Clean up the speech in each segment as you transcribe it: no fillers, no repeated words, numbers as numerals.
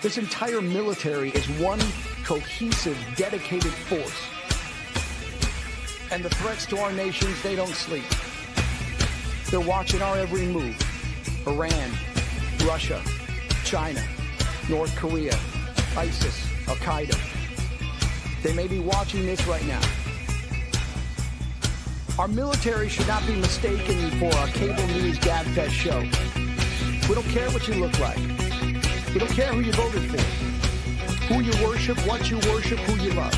This entire military is one cohesive, dedicated force. And the threats to our nations, they don't sleep. They're watching our every move. Iran, Russia, China, North Korea, ISIS, Al-Qaeda. They may be watching this right now. Our military should not be mistaken for a cable news gabfest show. We don't care what you look like. We don't care who you voted for, who you worship, what you worship, who you love.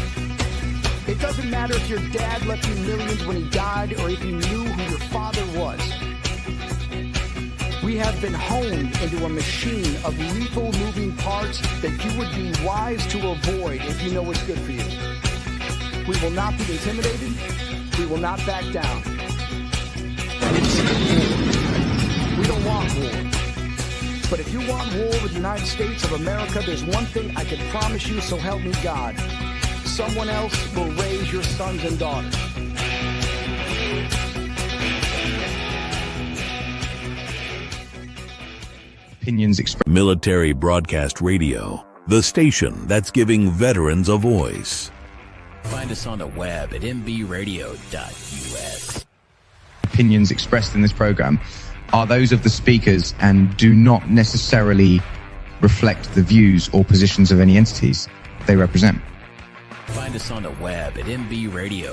It doesn't matter if your dad left you millions when he died or if you knew who your father was. We have been honed into a machine of lethal moving parts that you would be wise to avoid if you know what's good for you. We will not be intimidated. We will not back down. We don't want war. But if you want war with the United States of America, there's one thing I can promise you, so help me God. Someone else will raise your sons and daughters. Opinions expressed. Military Broadcast Radio, the station that's giving veterans a voice. Find us on the web at mbradio.us. Opinions expressed in this program are those of the speakers and do not necessarily reflect the views or positions of any entities they represent. Find us on the web at mbradio.us.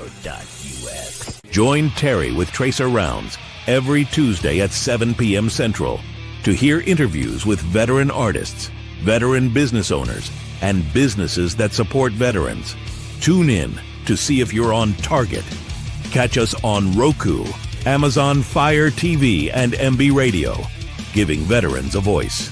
Join Terry with Tracer Rounds every Tuesday at 7 p.m. Central to hear interviews with veteran artists, veteran business owners, and businesses that support veterans. Tune in to see if you're on target. Catch us on Roku, Amazon Fire TV, and MB Radio, giving veterans a voice.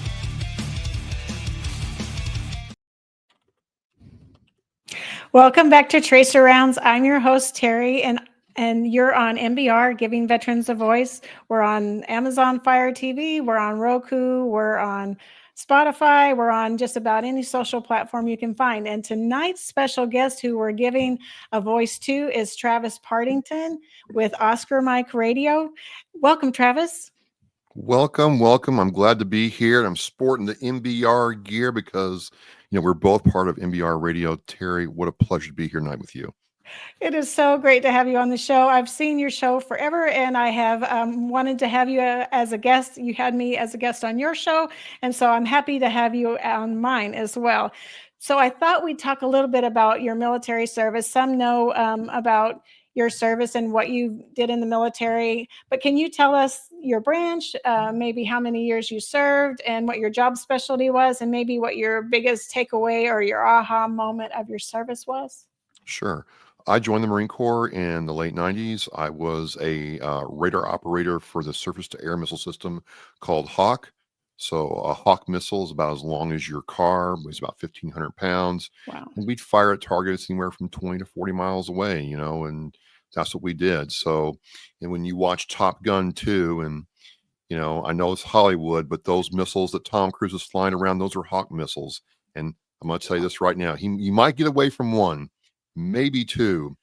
Welcome back to Tracer Rounds. I'm your host, Terry, and you're on MBR, giving veterans a voice. We're on Amazon Fire TV. We're on Roku. We're on Spotify. We're on just about any social platform you can find. And tonight's special guest who we're giving a voice to is Travis Partington with Oscar Mike Radio. Welcome, Travis. Welcome. I'm glad to be here. I'm sporting the MBR gear because, we're both part of MBR Radio. Terry, what a pleasure to be here tonight with you. It is so great to have you on the show. I've seen your show forever, and I have wanted to have you as a guest. You had me as a guest on your show, and so I'm happy to have you on mine as well. So I thought we'd talk a little bit about your military service. Some know about your service and what you did in the military, but can you tell us your branch, maybe how many years you served and what your job specialty was, and maybe what your biggest takeaway or your aha moment of your service was? Sure. I joined the Marine Corps in the late 90s. I was a radar operator for the surface-to-air missile system called Hawk. So a Hawk missile is about as long as your car, weighs about 1,500 pounds. Wow. And we'd fire at targets anywhere from 20 to 40 miles away, and that's what we did. So, and when you watch Top Gun 2, and, I know it's Hollywood, but those missiles that Tom Cruise is flying around, those are Hawk missiles. And I'm going to tell you this right now. You might get away from one, maybe two,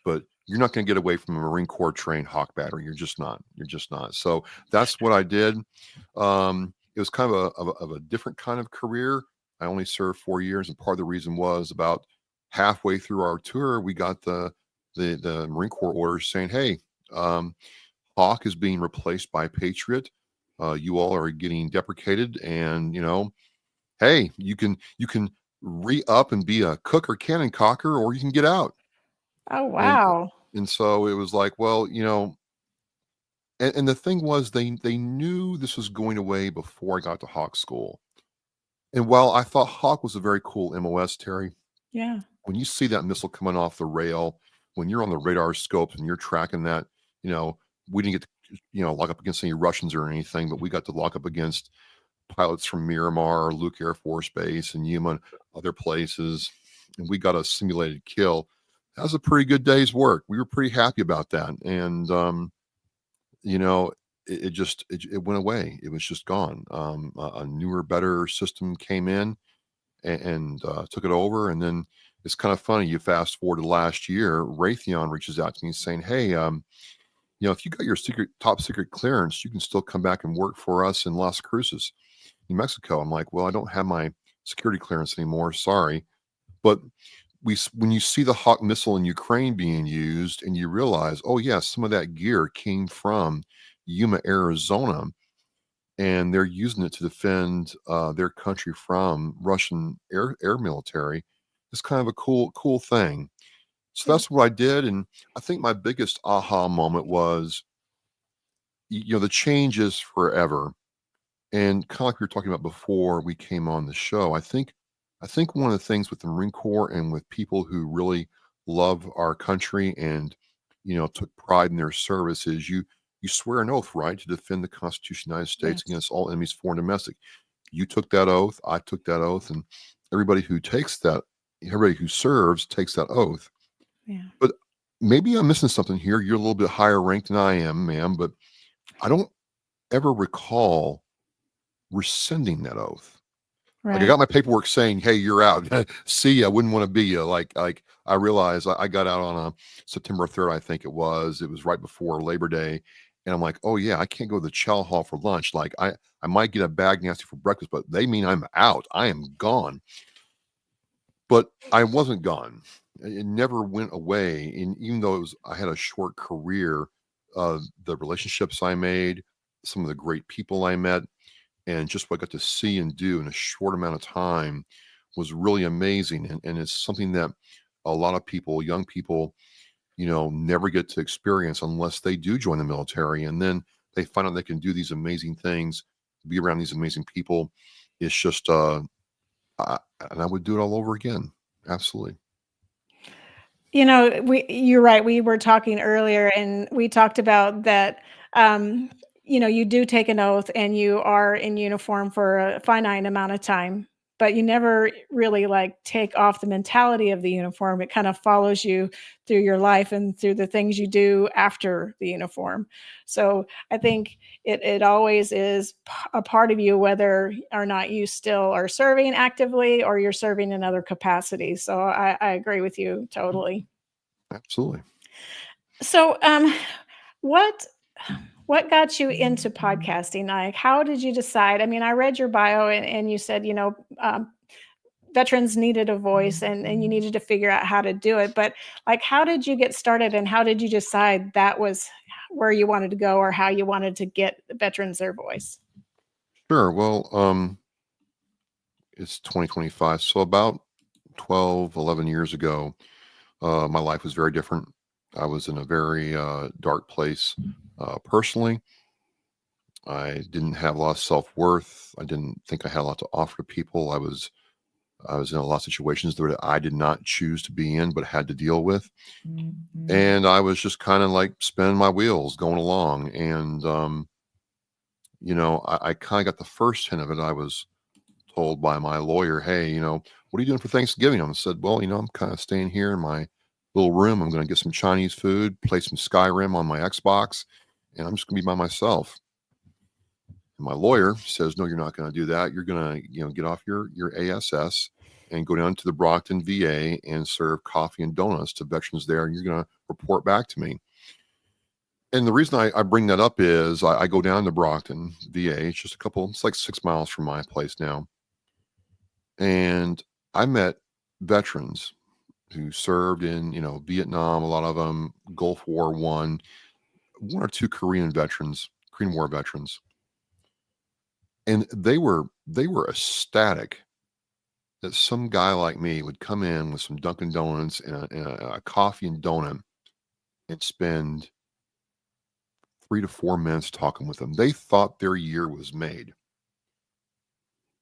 but you're not going to get away from a Marine Corps trained Hawk battery. You're just not. So that's what I did. It was kind of a different kind of career. I only served 4 years, and part of the reason was about halfway through our tour, we got the Marine Corps orders saying, "Hey, Hawk is being replaced by Patriot. You all are getting deprecated, and hey, you can re-up and be a cook or cannon cocker, or you can get out." Oh, wow. And so it was like, well, and the thing was, they knew this was going away before I got to Hawk school. And while I thought Hawk was a very cool MOS, Terry, Yeah. when you see that missile coming off the rail, when you're on the radar scopes and you're tracking that, we didn't get to, lock up against any Russians or anything, but we got to lock up against pilots from Miramar, Luke Air Force Base, and Yuma, and other places, and we got a simulated kill. That was a pretty good day's work. We were pretty happy about that, and it went away. It was just gone. A newer, better system came in and took it over, and then it's kind of funny. You fast forward to last year, Raytheon reaches out to me saying, "Hey, if you got your top secret clearance, you can still come back and work for us in Las Cruces, New Mexico." I'm like, "Well, I don't have my security clearance anymore. Sorry. But when you see the Hawk missile in Ukraine being used and you realize, oh, yeah, some of that gear came from Yuma, Arizona, and they're using it to defend their country from Russian air military. It's kind of a cool thing. So that's what I did. And I think my biggest aha moment was, the change is forever. And kind of like we were talking about before we came on the show, I think one of the things with the Marine Corps and with people who really love our country and took pride in their service is you swear an oath, right, to defend the Constitution of the United States Yes. against all enemies, foreign and domestic. You took that oath, I took that oath, and everybody who serves takes that oath. Yeah. But maybe I'm missing something here. You're a little bit higher ranked than I am, ma'am, but I don't ever recall rescinding that oath. Like I Right. got my paperwork saying, "Hey, you're out. See ya. Wouldn't want to be you." Like I realized I got out on a September 3rd, I think it was. It was right before Labor Day, and I'm like, "Oh yeah, I can't go to the chow hall for lunch. Like I might get a bag nasty for breakfast, but they mean I'm out. I am gone." But I wasn't gone. It never went away. And even though I had a short career, the relationships I made, some of the great people I met, and just what I got to see and do in a short amount of time was really amazing. And it's something that a lot of people, young people, never get to experience unless they do join the military. And then they find out they can do these amazing things, be around these amazing people. It's just, and I would do it all over again. Absolutely. You're right. We were talking earlier and we talked about that, you do take an oath and you are in uniform for a finite amount of time, but you never really take off the mentality of the uniform. It kind of follows you through your life and through the things you do after the uniform. So I think it always is a part of you, whether or not you still are serving actively or you're serving in other capacities. So I agree with you totally. Absolutely. So, what what got you into podcasting? Like, how did you decide? I mean, I read your bio and you said, veterans needed a voice and you needed to figure out how to do it. But how did you get started and how did you decide that was where you wanted to go or how you wanted to get veterans their voice? Sure. Well, it's 2025. So about 12, 11 years ago, my life was very different. I was in a very dark place personally. I didn't have a lot of self-worth. I didn't think I had a lot to offer to people. I was in a lot of situations that I did not choose to be in, but had to deal with. And I was just kind of like spinning my wheels going along. And, I kind of got the first hint of it. I was told by my lawyer, "Hey, what are you doing for Thanksgiving?" I said, "Well, I'm kind of staying here in my little room. I'm going to get some Chinese food, play some Skyrim on my Xbox, and I'm just going to be by myself." And my lawyer says, "No, you're not going to do that. You're going to, get off your ASS and go down to the Brockton VA and serve coffee and donuts to veterans there, and you're going to report back to me." And the reason I bring that up is I go down to Brockton VA. It's just it's like 6 miles from my place now. And I met veterans who served in, Vietnam, a lot of them, Gulf War one or two Korean War veterans. And they were ecstatic that some guy like me would come in with some Dunkin' Donuts and a coffee and donut and spend 3 to 4 minutes talking with them. They thought their year was made.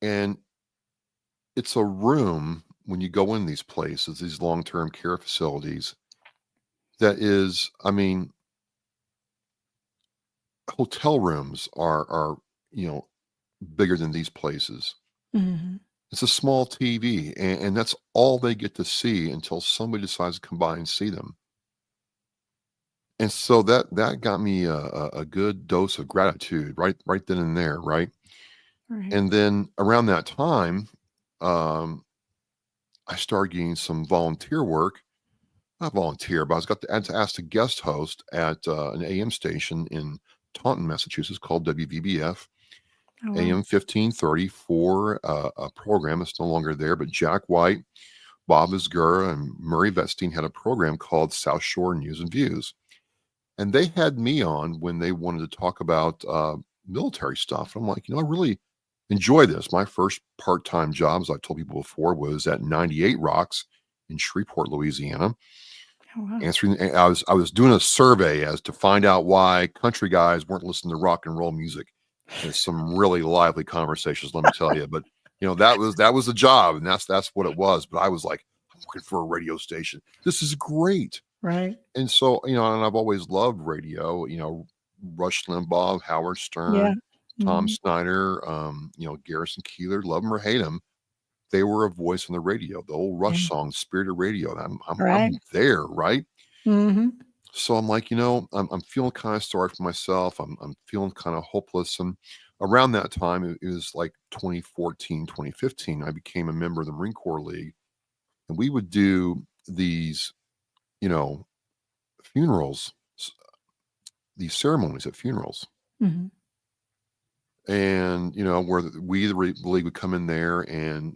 And it's a room when you go in these places, these long-term care facilities, that is, I mean, hotel rooms are bigger than these places. Mhm. It's a small TV, and that's all they get to see until somebody decides to come by and see them. And so that got me a good dose of gratitude right then and there, right? Right. And then around that time, um, I started getting some volunteer work. Not volunteer, but I had to ask to guest host at an AM station in Taunton, Massachusetts called WVBF. Oh, wow. AM 1530 for a program that's no longer there, but Jack White, Bob Isgura, and Murray Vetstein had a program called South Shore News and Views. And they had me on when they wanted to talk about military stuff. I'm like, I really enjoy this. My first part-time job, as I told people before, was at 98 Rocks in Shreveport, Louisiana. Oh, wow. I was doing a survey as to find out why country guys weren't listening to rock and roll music. And some really lively conversations, let me tell you. But that was the job, and that's what it was. But I was like, I'm working for a radio station. This is great. Right. And so, and I've always loved radio, Rush Limbaugh, Howard Stern, Yeah. Tom Mhm. Snyder, Garrison Keillor, love them or hate them. They were a voice on the radio, the old Rush Yeah. song, Spirit of Radio. I'm Right. there, right? Mhm. So I'm like, I'm feeling kind of sorry for myself. I'm feeling kind of hopeless. And around that time, it was like 2014, 2015, I became a member of the Marine Corps League. And we would do these, funerals, these ceremonies at funerals. Mhm. And, where the league would come in there and,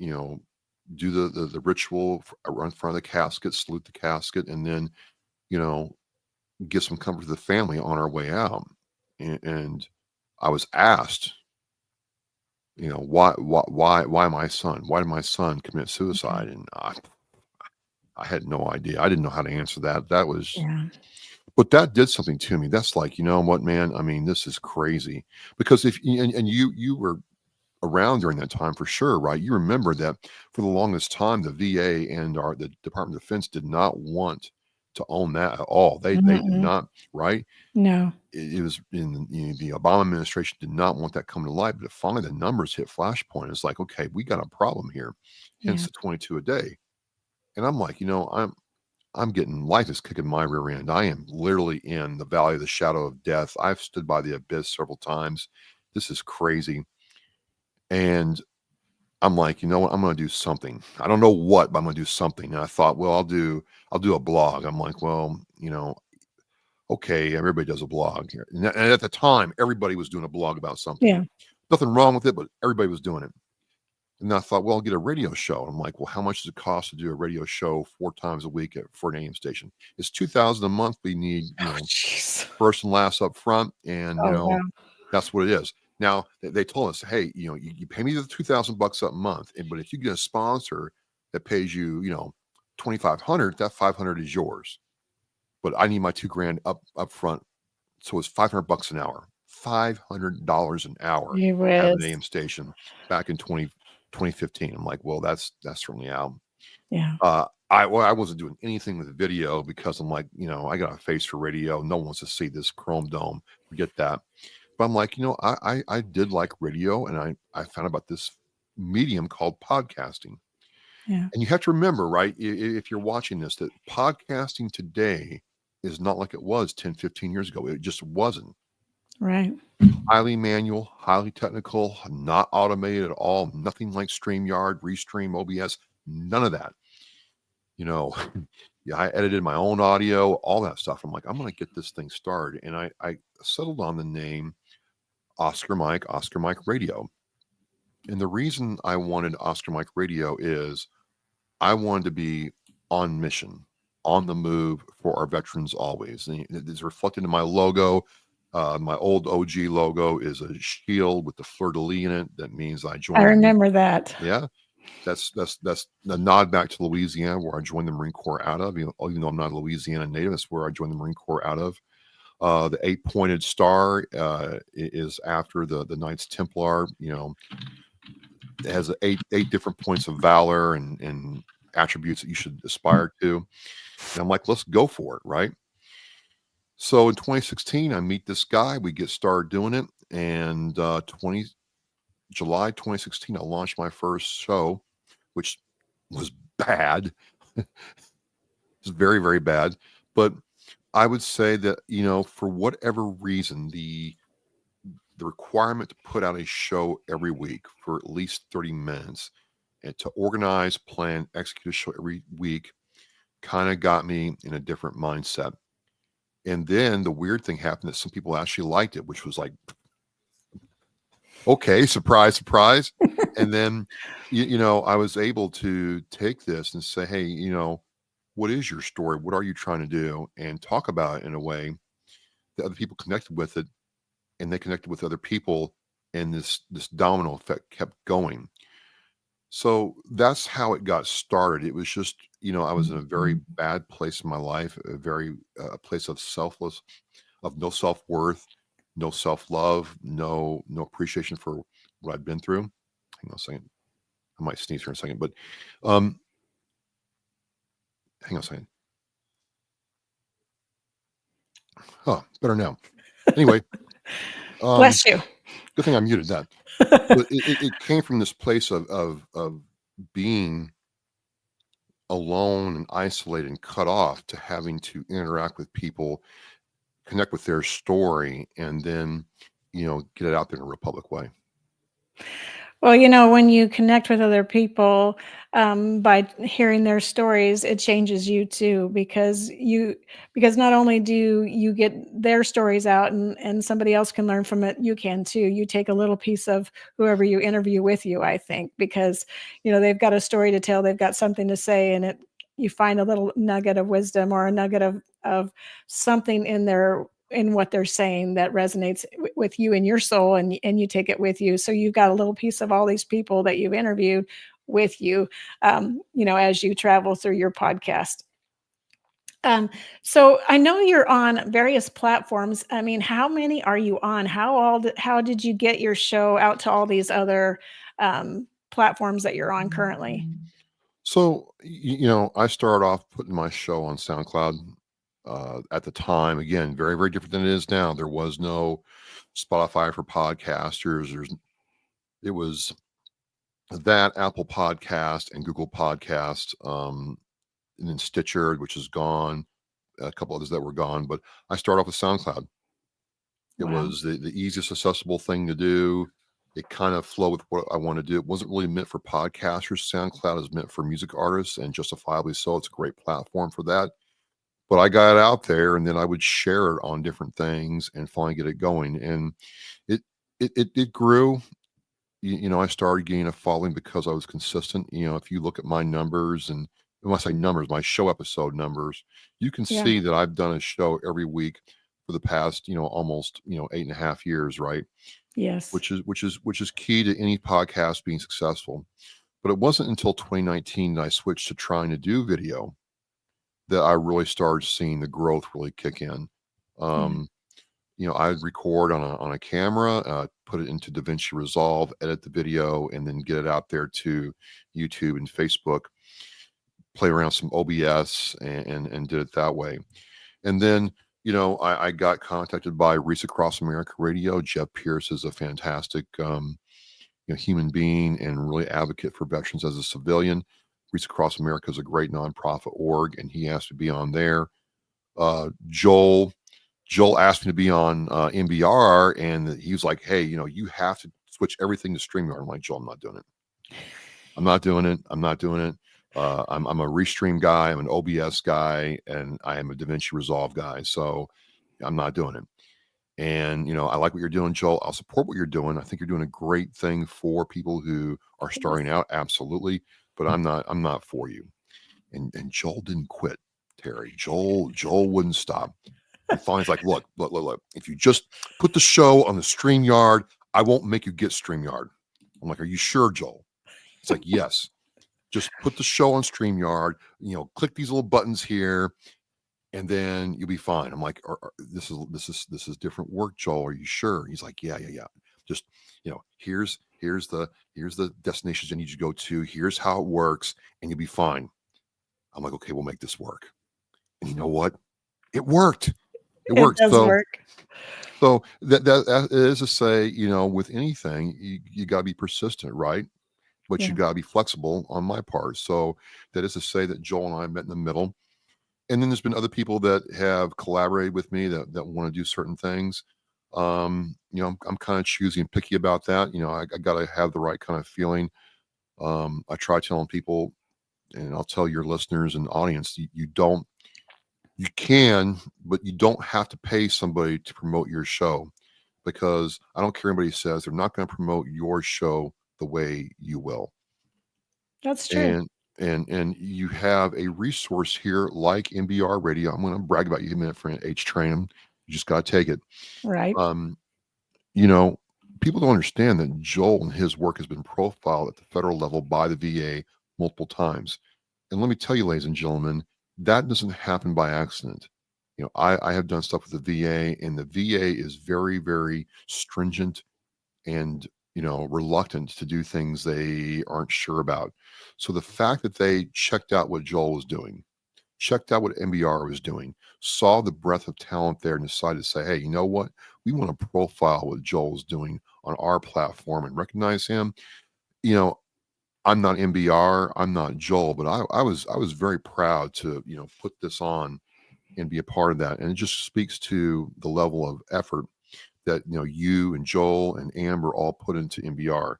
do the ritual in front of the casket, salute the casket, and then, you know, give some comfort to the family on our way out. And I was asked, why my son? Why did my son commit suicide? And I had no idea. I didn't know how to answer that. That was, Yeah. but that did something to me. That's like, you know what, man? I mean, this is crazy because and you were around during that time for sure, right? You remember that for the longest time, the VA and the Department of Defense did not want to own that at all. They did Mm-mm. not, right? No. It was in the Obama administration did not want that coming to light, but finally the numbers hit flashpoint. It's like, okay, we got a problem here. Hence Yeah. the 22 a day. And I'm like, I'm getting life is kicking my rear end. I am literally in the valley of the shadow of death. I've stood by the abyss several times. This is crazy. And I'm like, you know what? I'm going to do something. I don't know what, but I'm going to do something. And I thought, well, I'll do a blog. I'm like, well, okay, everybody does a blog here. And at the time, everybody was doing a blog about something. Yeah. Nothing wrong with it, but everybody was doing it. And I thought, well, I'll get a radio show. I'm like, well, how much does it cost to do a radio show 4 times a week for an AM station? It's $2,000 a month. We need, Oh, jeez. first and last up front. And, Oh, wow. that's what it is. Now they told us, hey, you pay me the $2,000 a month, but if you get a sponsor that pays you, $2,500, that $500 is yours. But I need my $2,000 up front, so it's $500 an hour. $500 an hour Gee at an whiz. AM station back in 2015. I'm like, well, that's certainly out. Yeah. I wasn't doing anything with the video because I'm like, I got a face for radio. No one wants to see this chrome dome. Forget that. But I'm like, I did like radio, and I found about this medium called podcasting. Yeah. And you have to remember, right, if you're watching this, that podcasting today is not like it was 10, 15 years ago. It just wasn't. Right. Highly manual, highly technical, not automated at all, nothing like StreamYard, Restream, OBS, none of that. Yeah, I edited my own audio, all that stuff. I'm like, I'm going to get this thing started. And I settled on the name Oscar Mike Radio. And the reason I wanted Oscar Mike Radio is I wanted to be on mission, on the move for our veterans always. And it's reflected in my logo. My old OG logo is a shield with the fleur-de-lis in it. That means I joined. I remember that. Yeah. That's a nod back to Louisiana, where I joined the Marine Corps out of. Even though I'm not a Louisiana native, that's where I joined the Marine Corps out of. The 8-pointed star is after the Knights Templar. It has eight different points of valor and attributes that you should aspire to. And I'm like, let's go for it, right? So in 2016, I meet this guy. We get started doing it, and July 2016, I launched my first show, which was bad. It was very, very bad. But I would say that, for whatever reason, the requirement to put out a show every week for at least 30 minutes and to organize, plan, execute a show every week kind of got me in a different mindset. And then the weird thing happened that some people actually liked it, which was like, Okay, surprise, surprise. And then, I was able to take this and say, hey, what is your story? What are you trying to do? And talk about it in a way that other people connected with it, and they connected with other people, and this domino effect kept going. So that's how it got started. It was just, I was in a very bad place in my life, a place of of no self worth, no self love, no appreciation for what I'd been through. Hang on a second. I might sneeze here in a second, but um, hang on a second. Oh, better now. Anyway, Bless you. good thing I muted that. But it came from this place of being alone and isolated and cut off to having to interact with people, connect with their story, and then get it out there in a real public way. Well, when you connect with other people by hearing their stories, it changes you too, because not only do you get their stories out and somebody else can learn from it, you can too. You take a little piece of whoever you interview with you, I think, because they've got a story to tell, they've got something to say, and you find a little nugget of wisdom or a nugget of something in what they're saying that resonates with you and your soul, and you take it with you. So you've got a little piece of all these people that you've interviewed with you, as you travel through your podcast. So I know you're on various platforms. I mean, how many are you on? How did you get your show out to all these other platforms that you're on currently? So, I started off putting my show on SoundCloud. At the time, again, very, very different than it is now. There was no Spotify for podcasters. It was that Apple Podcast and Google Podcast, and then Stitcher, which is gone, a couple others that were gone. But I started off with SoundCloud. It Wow. was the easiest accessible thing to do. It kind of flowed with what I want to do. It wasn't really meant for podcasters. SoundCloud is meant for music artists, and justifiably so. It's a great platform for that. But I got it out there, and then I would share it on different things and finally get it going. And it grew. I started gaining a following because I was consistent. If you look at my numbers, and when I say numbers, my show episode numbers, you can Yeah. see that I've done a show every week for the past, almost, 8.5 years, right? Yes. Which is key to any podcast being successful. But it wasn't until 2019 that I switched to trying to do video that I really started seeing the growth really kick in. I'd record on a camera, put it into DaVinci Resolve, edit the video, and then get it out there to YouTube and Facebook, play around some OBS, and did it that way. And then, I got contacted by Reese Across America Radio. Jeff Pierce is a fantastic, human being and really advocate for veterans as a civilian. Reese Across America is a great nonprofit org, and he asked to be on there. Joel asked me to be on MBR, and he was like, hey, you have to switch everything to StreamYard. I'm like, Joel, I'm not doing it. I'm not doing it. I'm a Restream guy. I'm an OBS guy, and I am a DaVinci Resolve guy. So I'm not doing it. And, I like what you're doing, Joel. I'll support what you're doing. I think you're doing a great thing for people who are starting out. Absolutely. But I'm not for you. And Joel didn't quit, Terry. Joel wouldn't stop. And finally, he's like, look. If you just put the show on the StreamYard, I won't make you get StreamYard. I'm like, are you sure, Joel? He's like, yes. Just put the show on StreamYard, click these little buttons here, and then you'll be fine. I'm like, this is different work, Joel. Are you sure? He's like, yeah. Just, here's the destinations I need you to go to. Here's how it works, and you'll be fine. I'm like, okay, we'll make this work. And you know what? It worked. It worked. Does work. So that is to say, with anything, you got to be persistent, right? But you got to be flexible on my part. So that is to say that Joel and I met in the middle. And then there's been other people that have collaborated with me that want to do certain things. I'm kind of choosy and picky about that. I got to have the right kind of feeling. I try telling people, and I'll tell your listeners and audience, you can, but you don't have to pay somebody to promote your show. because I don't care what anybody says, they're not going to promote your show the way you will. That's true. And you have a resource here like MBR Radio. I'm going to brag about you a minute, friend. H-Train. You just got to take it. Right. You know, people don't understand that Joel and his work has been profiled at the federal level by the VA multiple times. And let me tell you, ladies and gentlemen, that doesn't happen by accident. You know, I have done stuff with the VA, and the VA is very, very stringent and, you know, reluctant to do things they aren't sure about. So the fact that they checked out what Joel was doing, checked out what MBR was doing, saw the breadth of talent there, and decided to say, hey, you know what? We want to profile what Joel's doing on our platform and recognize him. You know, I'm not MBR, I'm not Joel, but I was very proud to, you know, put this on and be a part of that. And it just speaks to the level of effort that, you know, you and Joel and Amber all put into MBR.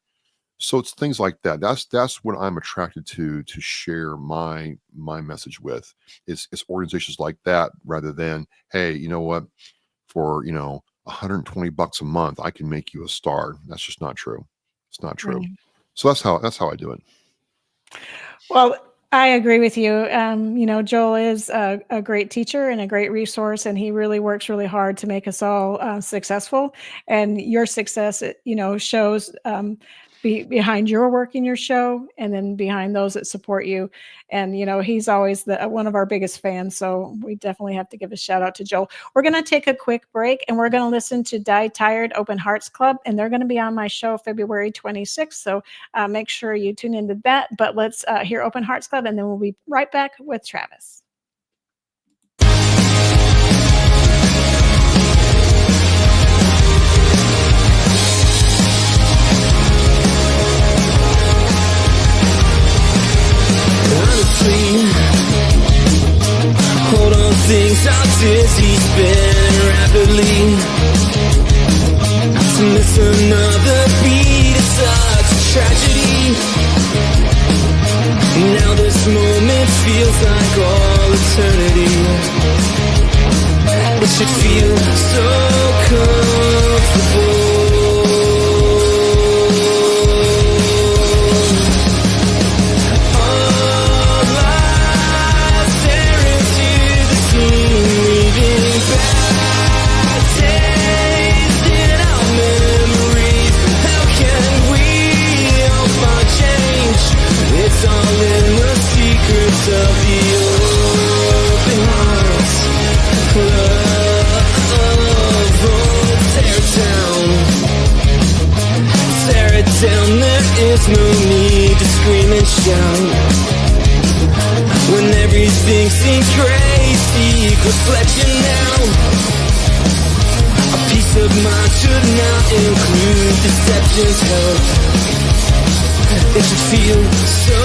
So it's things like that. That's what I'm attracted to share my message with. It's organizations like that, rather than, hey, you know what, for, you know, $120 a month, I can make you a star. That's just not true. It's not true. Right. So that's how I do it. Well, I agree with you. You know, Joel is a great teacher and a great resource, and he really works really hard to make us all successful. And your success, you know, shows behind your work in your show, and then behind those that support you. And, you know, he's always one of our biggest fans. So we definitely have to give a shout out to Joel. We're going to take a quick break, and we're going to listen to Die Tired Open Hearts Club. And they're going to be on my show February 26th. So make sure you tune into that. But let's hear Open Hearts Club, and then we'll be right back with Travis. Hold on, things are dizzy, spinning rapidly. To miss another beat is such a tragedy. Now this moment feels like all eternity. It should feel so comfortable. It's all in the secrets of the open hearts club. Tear it down, there is no need to scream and shout. When everything seems crazy, reflection now. A peace of mind should not include deception's help. It should feel so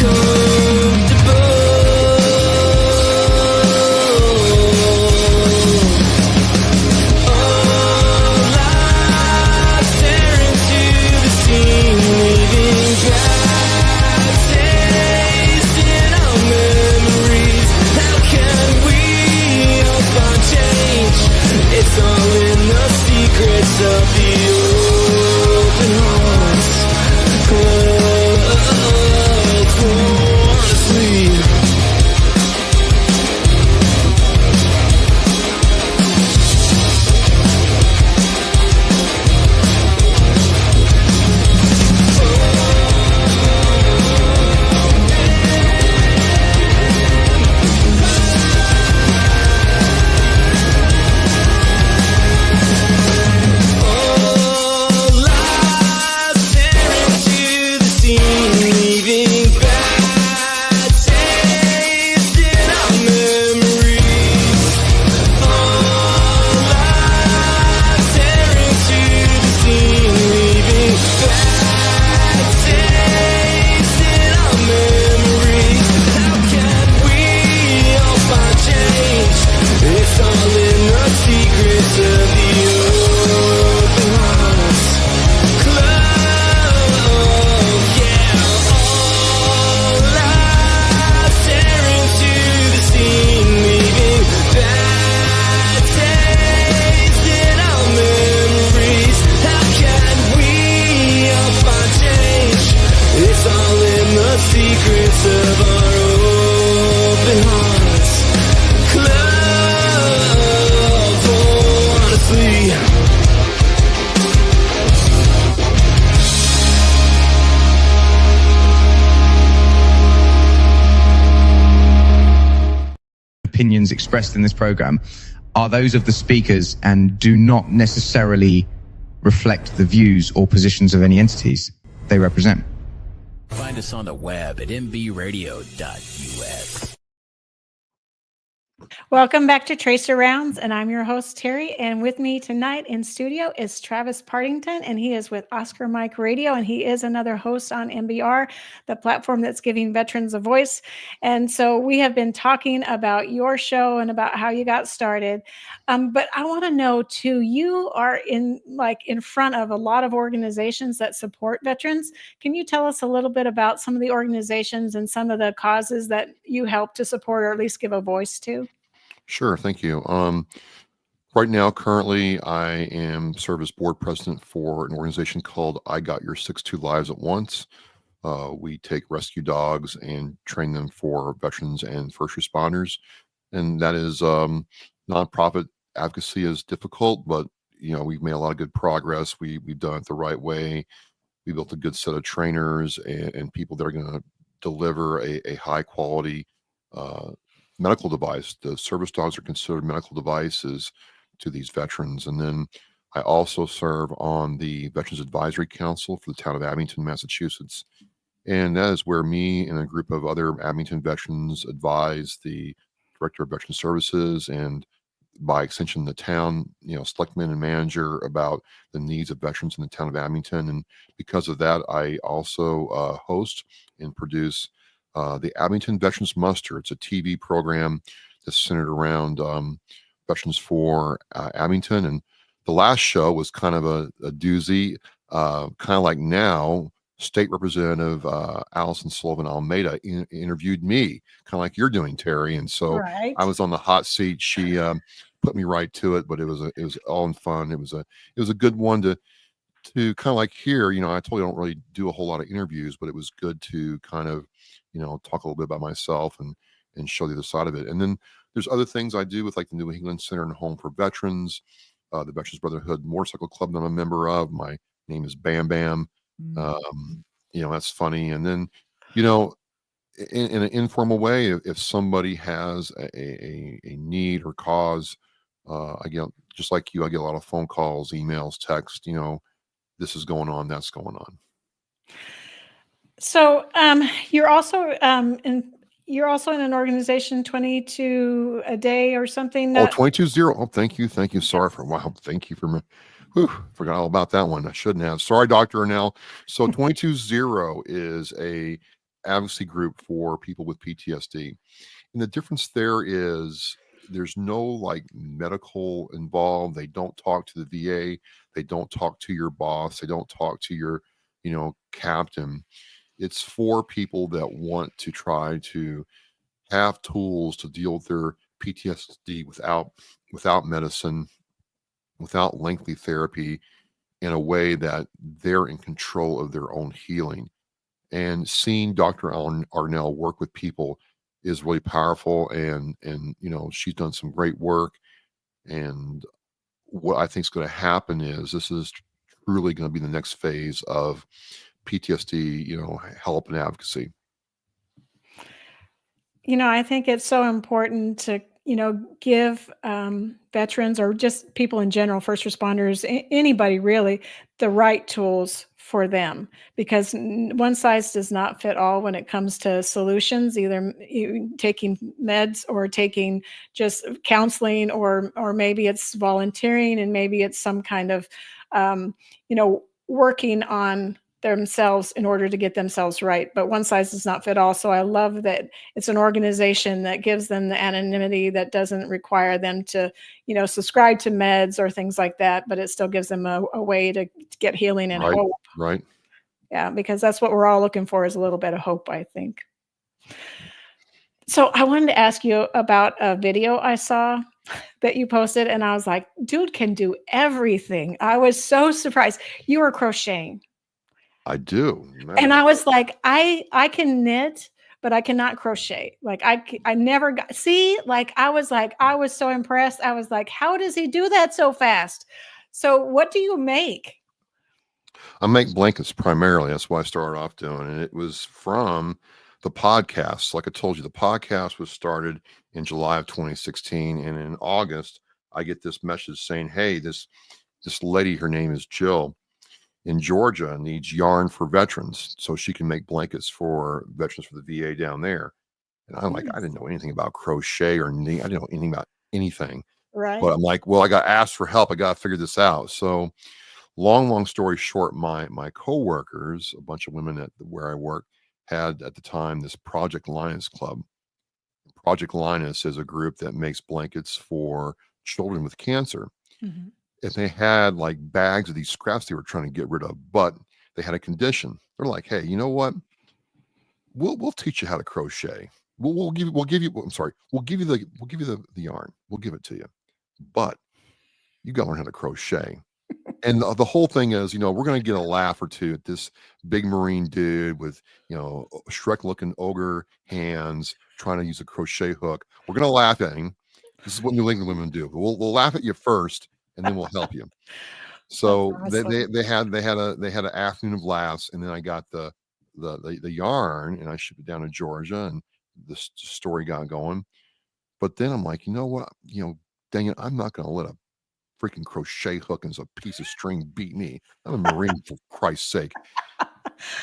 comfortable. All eyes stare into the scene, leaving bad taste in our memories. How can we all find change? It's all in the secrets of the open hearts. secrets of our open hearts. Love, oh, honestly. Opinions expressed in this program are those of the speakers and do not necessarily reflect the views or positions of any entities they represent. Find us on the web at mbradio.us. Welcome back to Tracer Rounds, and I'm your host, Terry. And with me tonight in studio is Travis Partington, and he is with Oscar Mike Radio, and he is another host on MBR, the platform that's giving veterans a voice. And so we have been talking about your show and about how you got started. But I want to know too, you are in front of a lot of organizations that support veterans. Can you tell us a little bit about some of the organizations and some of the causes that you help to support, or at least give a voice to? Sure, thank you. Right now, currently, I am serve as board president for an organization called I Got Your 6-2 Lives at Once. We take rescue dogs and train them for veterans and first responders, and that is nonprofit advocacy is difficult, but we've made a lot of good progress. We've done it the right way. We built a good set of trainers and people that are going to deliver a high quality medical device. The service dogs are considered medical devices to these veterans. And then I also serve on the Veterans Advisory Council for the town of Abington, Massachusetts. And that is where me and a group of other Abington veterans advise the Director of Veteran Services and by extension the town, selectman and manager about the needs of veterans in the town of Abington. And because of that, I also host and produce the Abington Veterans Muster. It's a TV program that's centered around veterans for Abington. And the last show was kind of a doozy, kind of like now. State Representative Allison Sullivan Almeida interviewed me, kind of like you're doing, Terry. And so Right. I was on the hot seat. She put me right to it, but it was all in fun. It was a good one to kind of like hear. I told you I don't really do a whole lot of interviews, but it was good to kind of talk a little bit about myself and show the other side of it. And then there's other things I do with like the New England Center and Home for Veterans, the Veterans Brotherhood Motorcycle Club that I'm a member of. My name is Bam Bam. That's funny. And then, in an informal way, if somebody has a need or cause, I get, just like you, I get a lot of phone calls, emails, text, this is going on, that's going on. So you're also in an organization, 22 a day or something. 22-0. Oh, thank you. Sorry for wow. Thank you for me. Forgot all about that one. I shouldn't have. Sorry, Dr. Arnell. So 22-0 is a advocacy group for people with PTSD. And the difference there is there's no like medical involved. They don't talk to the VA. They don't talk to your boss. They don't talk to your, captain. It's for people that want to try to have tools to deal with their PTSD without medicine, without lengthy therapy, in a way that they're in control of their own healing. And seeing Dr. Arnell work with people is really powerful. And she's done some great work. And what I think is going to happen is this is truly going to be the next phase of PTSD, help and advocacy. I think it's so important to, give veterans or just people in general, first responders, anybody really, the right tools for them, because one size does not fit all when it comes to solutions, either taking meds or taking just counseling, or maybe it's volunteering, and maybe it's some kind of, working on themselves in order to get themselves right. But one size does not fit all. So I love that it's an organization that gives them the anonymity, that doesn't require them to, subscribe to meds or things like that, but it still gives them a way to get healing and hope. Right. Yeah, because that's what we're all looking for, is a little bit of hope, I think. So I wanted to ask you about a video I saw that you posted, and I was like, dude can do everything. I was so surprised. You were crocheting. I do. And Man. I was like, I can knit, but I cannot crochet. Like I never got, see, like I was so impressed. I was like, how does he do that so fast? So what do you make? I make blankets primarily. That's why I started off doing it. It was from the podcast. Like I told you, the podcast was started in July of 2016. And in August, I get this message saying, hey, this lady, her name is Jill, in Georgia, needs yarn for veterans so she can make blankets for veterans for the VA down there. And I'm like, I Nice. didn't know anything about crochet or knitting. I didn't know anything about anything. But Right. I'm like, well, I got asked for help. I got to figure this out. So long story short, my coworkers, a bunch of women at where I work, had at the time this Project Linus Club. Project Linus is a group that makes blankets for children with cancer. Mhm. And they had like bags of these scraps they were trying to get rid of, but they had a condition. They're like, hey, you know what? We'll teach you how to crochet. We'll give you. I'm sorry. We'll give you the yarn. We'll give it to you, but you got to learn how to crochet. And the whole thing is, we're going to get a laugh or two at this big Marine dude with, Shrek looking ogre hands trying to use a crochet hook. We're going to laugh at him. This is what New England women do. We'll laugh at you first, and then we'll help you. That's So awesome. they had an afternoon of laughs, and then I got the yarn, and I shipped it down to Georgia, and this story got going. But then I'm like, you know what? Dang it, I'm not going to let a freaking crochet hook and a piece of string beat me. I'm a Marine for Christ's sake.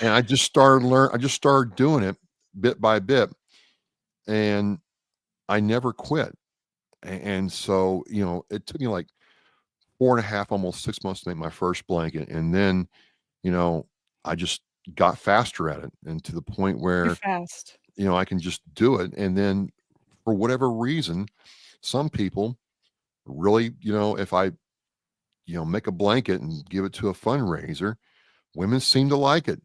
And I just started doing it bit by bit, and I never quit. And so, it took me like 4.5, almost 6 months to make my first blanket. And then, I just got faster at it, and to the point Too where, fast. I can just do it. And then for whatever reason, some people really, if I, make a blanket and give it to a fundraiser, women seem to like it.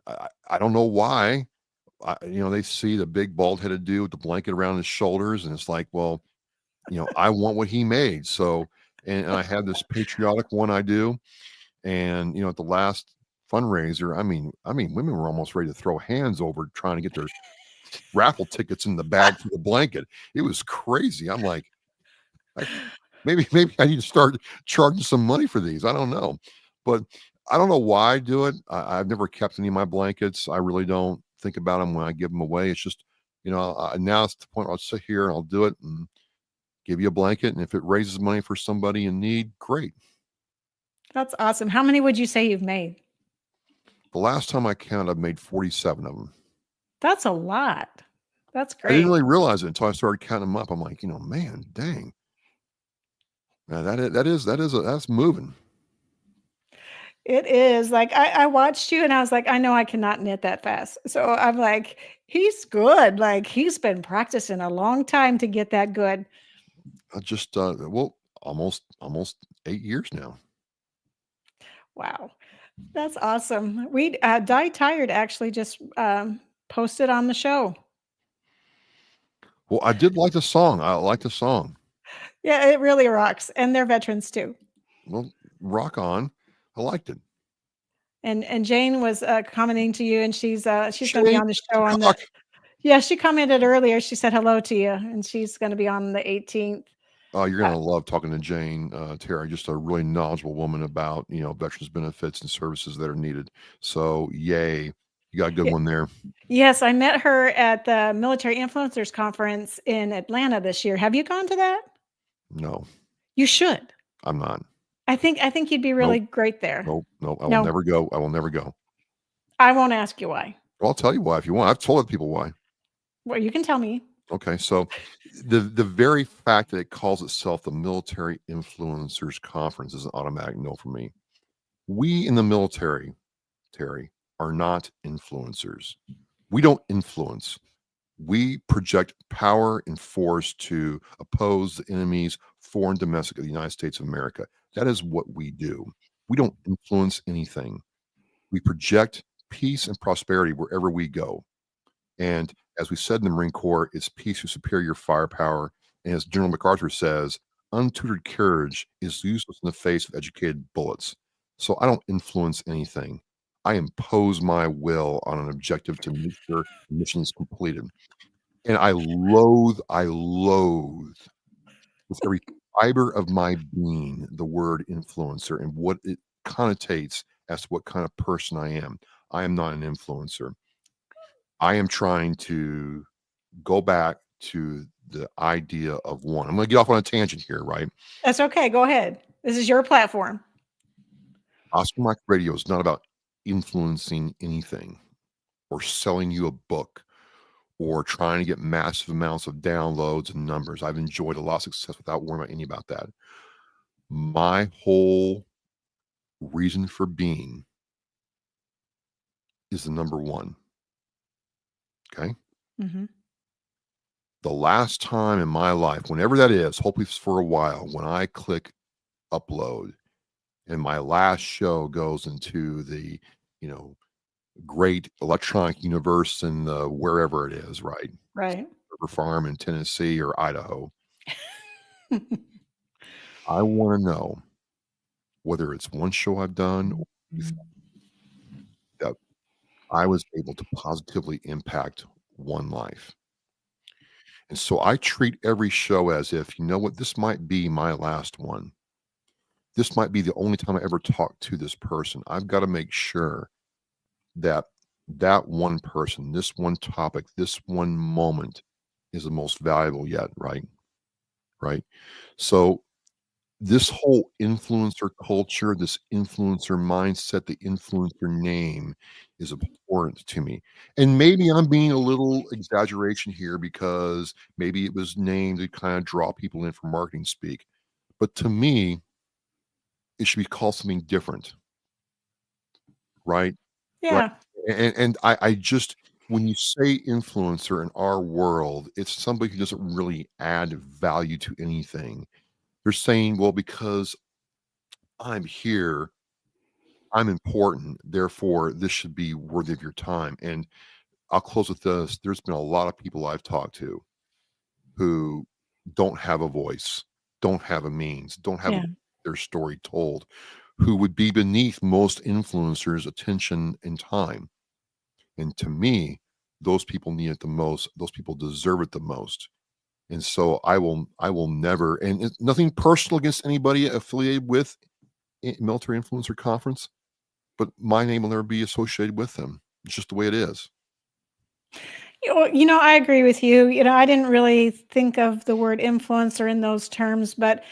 I don't know why. They see the big bald headed dude with the blanket around his shoulders, and it's like, well, I want what he made. So, and I have this patriotic one I do, and at the last fundraiser, I mean, women were almost ready to throw hands over trying to get their raffle tickets in the bag for the blanket. It was crazy. I'm like, I, maybe I need to start charging some money for these. I don't know, but I don't know why I do it. I've never kept any of my blankets. I really don't think about them when I give them away. It's just, now it's the point where I'll sit here and I'll do it and give you a blanket. And if it raises money for somebody in need, great. That's awesome. How many would you say you've made? The last time I counted, I've made 47 of them. That's a lot. That's I didn't great. really realize it until I started counting them up. I'm like, man, dang. Now that's moving. It is like I watched you and I was like, I know I cannot knit that fast. So I'm like, he's good. Like he's been practicing a long time to get that good. I just almost 8 years now. Wow. That's awesome. We Die Tired actually just posted on the show. Well, I did like the song. I like the song. Yeah, it really rocks. And they're veterans too. Well, rock on. I liked it. And Jane was commenting to you, and she's going to be Shane on the show on the. Cock. Yeah, she commented earlier. She said hello to you, and she's going to be on the 18th. Oh, you're gonna love talking to Jane Terry. Just a really knowledgeable woman about veterans benefits and services that are needed. So, yay, you got a good Yeah. one there. Yes, I met her at the Military Influencers Conference in Atlanta this year. Have you gone to that? No, You should. I'm not. I think you'd be really Nope. great there. Nope. I will No, never go. I will never go. I won't ask you why. Well, I'll tell you why if you want. I've told other people why. Well, you can tell me. Okay, so the very fact that it calls itself the Military Influencers Conference is an automatic no for me. We in the military, Terry, are not influencers. We don't influence. We project power and force to oppose the enemies, foreign, domestic, of the United States of America. That is what we do. We don't influence anything. We project peace and prosperity wherever we go. And as we said in the Marine Corps, it's peace through superior firepower. And as General MacArthur says, untutored courage is useless in the face of educated bullets. So I don't influence anything. I impose my will on an objective to make sure the mission is completed. And I loathe with every fiber of my being the word influencer and what it connotates as to what kind of person I am. I am not an influencer. I am trying to go back to the idea of one. I'm going to get off on a tangent here, right? That's okay. Go ahead. This is your platform. Oscar Mike Radio is not about influencing anything or selling you a book or trying to get massive amounts of downloads and numbers. I've enjoyed a lot of success without worrying about any about that. My whole reason for being is the number one. Okay. Mm-hmm. The last time in my life, whenever that is, hopefully it's for a while, when I click upload and my last show goes into the, great electronic universe in the wherever it is, right? Right. River Farm in Tennessee or Idaho. I want to know whether it's one show I've done or that I was able to positively impact one life. And so I treat every show as if, you know what, this might be my last one. This might be the only time I ever talk to this person. I've got to make sure that that one person, this one topic, this one moment is the most valuable yet, right? Right. So this whole influencer culture, this influencer mindset, the influencer name is abhorrent to me. And maybe I'm being a little exaggeration here because maybe it was named to kind of draw people in for marketing speak. But to me, it should be called something different, right? Right. Yeah. And I just, when you say influencer in our world, it's somebody who doesn't really add value to anything. They're saying, well, because I'm here, I'm important, therefore this should be worthy of your time. And I'll close with this. There's been a lot of people I've talked to who don't have a voice, don't have a means, don't have Yeah. their story told, who would be beneath most influencers' attention and time. And to me, those people need it the most. Those people deserve it the most. And so I will never, and it's nothing personal against anybody affiliated with Military Influencer Conference, but my name will never be associated with them. It's just the way it is. I agree with you. I didn't really think of the word influencer in those terms, but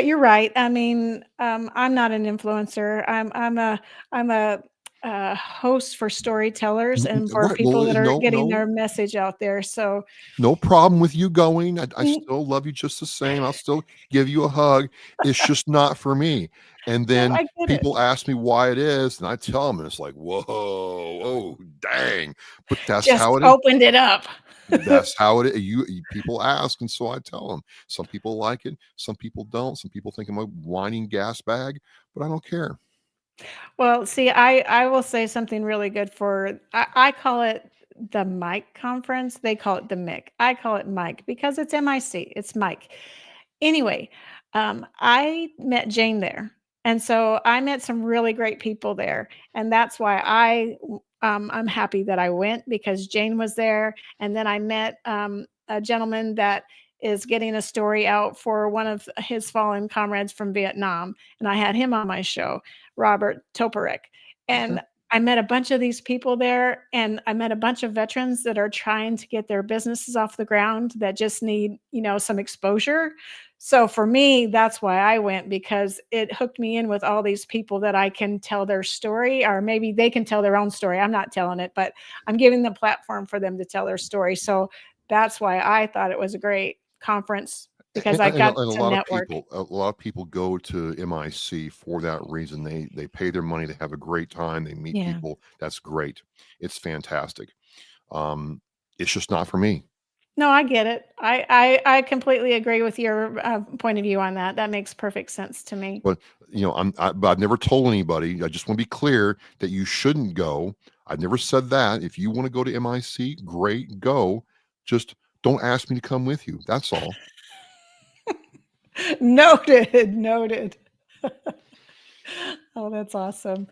you're right. I mean, I'm not an influencer. I'm a host for storytellers and for Right. people Well, that are no, getting no, their message out there. So, no problem with you going. I mm, still love you just the same. I'll still give you a hug. It's just not for me. And no, then I get it. people ask me why it is, and I tell them, and it's like, whoa, oh, dang. But that's Just how it is. opened it up. That's how it is. People ask, and so I tell them. Some people like it, some people don't. Some people think I'm a whining gas bag, but I don't care. Well, see, I will say something really good for I call it the Mike conference. They call it the Mick. I call it Mike because it's MIC. It's Mike. Anyway, I met Jane there. And so I met some really great people there. And that's why I'm happy that I went because Jane was there. And then I met a gentleman that is getting a story out for one of his fallen comrades from Vietnam. And I had him on my show. Robert Toporek. Okay. And I met a bunch of these people there, and I met a bunch of veterans that are trying to get their businesses off the ground that just need, some exposure. So for me, that's why I went because it hooked me in with all these people that I can tell their story, or maybe they can tell their own story. I'm not telling it, but I'm giving the platform for them to tell their story. So that's why I thought it was a great conference because I And got a to network. a lot of people go to MIC for that reason. They pay their money, they have a great time, they meet Yeah. people. That's great. It's fantastic. Um, it's just not for me. No, I get it. I completely agree with your point of view on that. That makes perfect sense to me. But but I've never told anybody. I just want to be clear that you shouldn't go. I've never said that. If you want to go to MIC, great, go. Just don't ask me to come with you. That's all. Noted. Noted. Oh, that's awesome.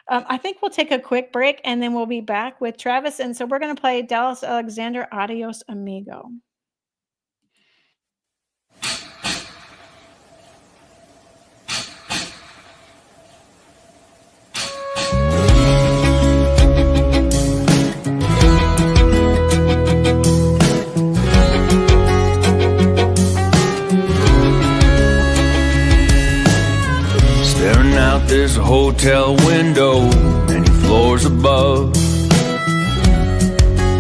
I think we'll take a quick break and then we'll be back with Travis. And so we're going to play Dallas Alexander, Adios Amigo. Staring out, there's a hotel window, many floors above.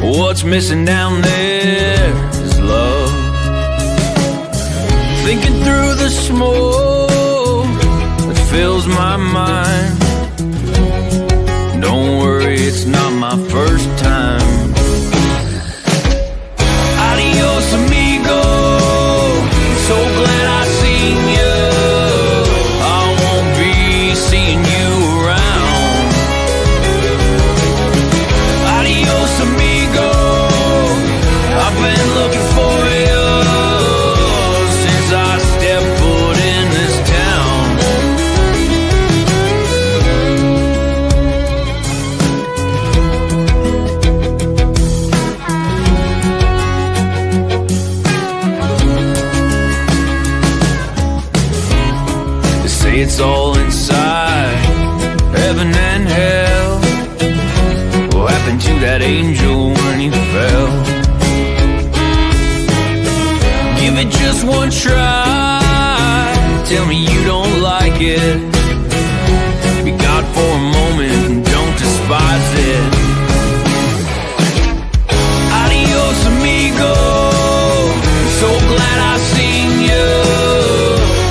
What's missing down there is love. Thinking through the smoke that fills my mind. Don't worry, it's not my first time. Adios, amigo. I'm so glad I seen you. I won't be seeing you around. Adios, amigo. I've been looking for you since I stepped foot in this town. They say it's all inside, heaven and hell. What happened to that angel when he fell? Give it just one try. Tell me you don't like it. Be God for a moment and don't despise it. Adios, amigo. I'm so glad I seen you.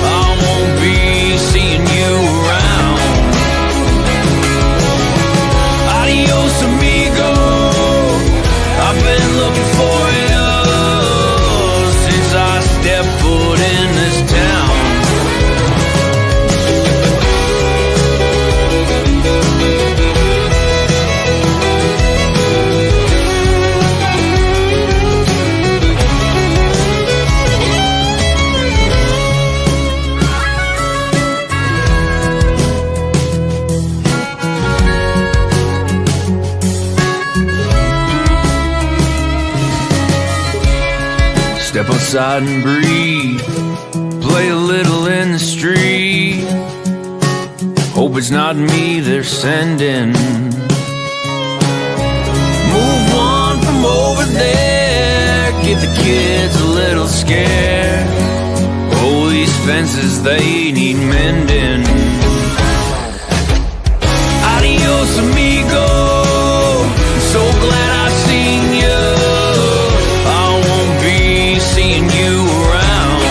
I won't be seeing you around. Adios, amigo. I've been looking for you since I stepped foot in this town. Step outside and breathe. Play a little in the street. Hope it's not me they're sending. Move on from over there. Get the kids a little scared. Oh, these fences, they need mending. Adios, amigo. I'm so glad I seen you. I won't be seeing you around.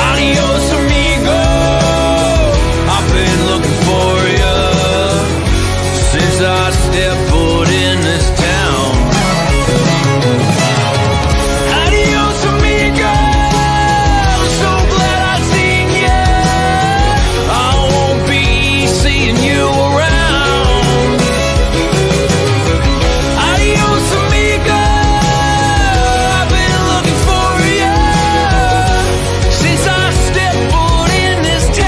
Adios, amigo. I've been looking for you since I stepped foot in this town. Adios, amigo. I'm so glad I seen you. I won't be seeing you around. Adios, amigo. I've been looking for you since I stepped foot in this town.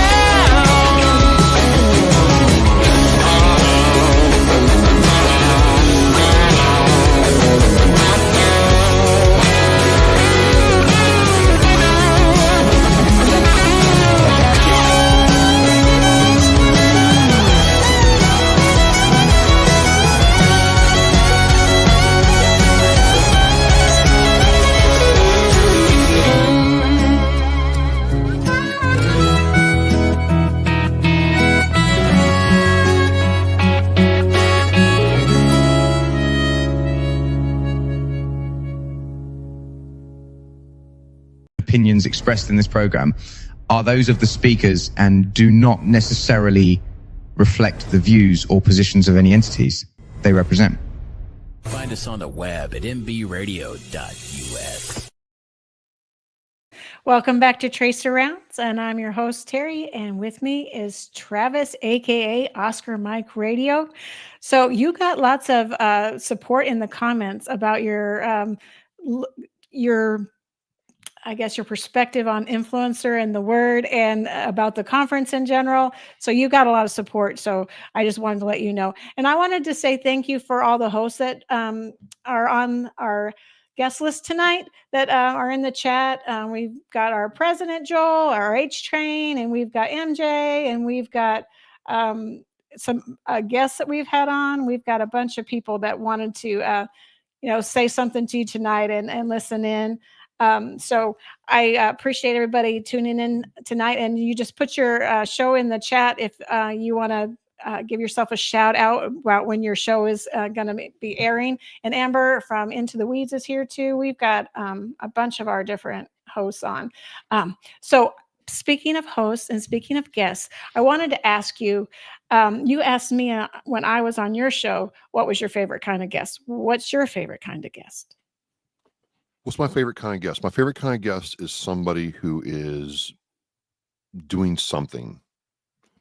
Opinions expressed in this program are those of the speakers and do not necessarily reflect the views or positions of any entities they represent. Find us on the web at mbradio.us. Welcome back to Trace Arounds, and I'm your host, Terry, and with me is Travis, aka Oscar Mike Radio. So you got lots of support in the comments about your I guess, your perspective on influencer and the word and about the conference in general. So you got a lot of support. So I just wanted to let you know. And I wanted to say thank you for all the hosts that are on our guest list tonight that are in the chat. We've got our president, Joel, our H Train, and we've got MJ, and we've got some guests that we've had on. We've got a bunch of people that wanted to say something to you tonight and listen in. So I appreciate everybody tuning in tonight. And you just put your show in the chat if you want to give yourself a shout out about when your show is going to be airing. And Amber from Into the Weeds is here too. We've got a bunch of our different hosts on. So speaking of hosts and speaking of guests, I wanted to ask you, you asked me when I was on your show, what was your favorite kind of guest? What's your favorite kind of guest? What's my favorite kind of guest? My favorite kind of guest is somebody who is doing something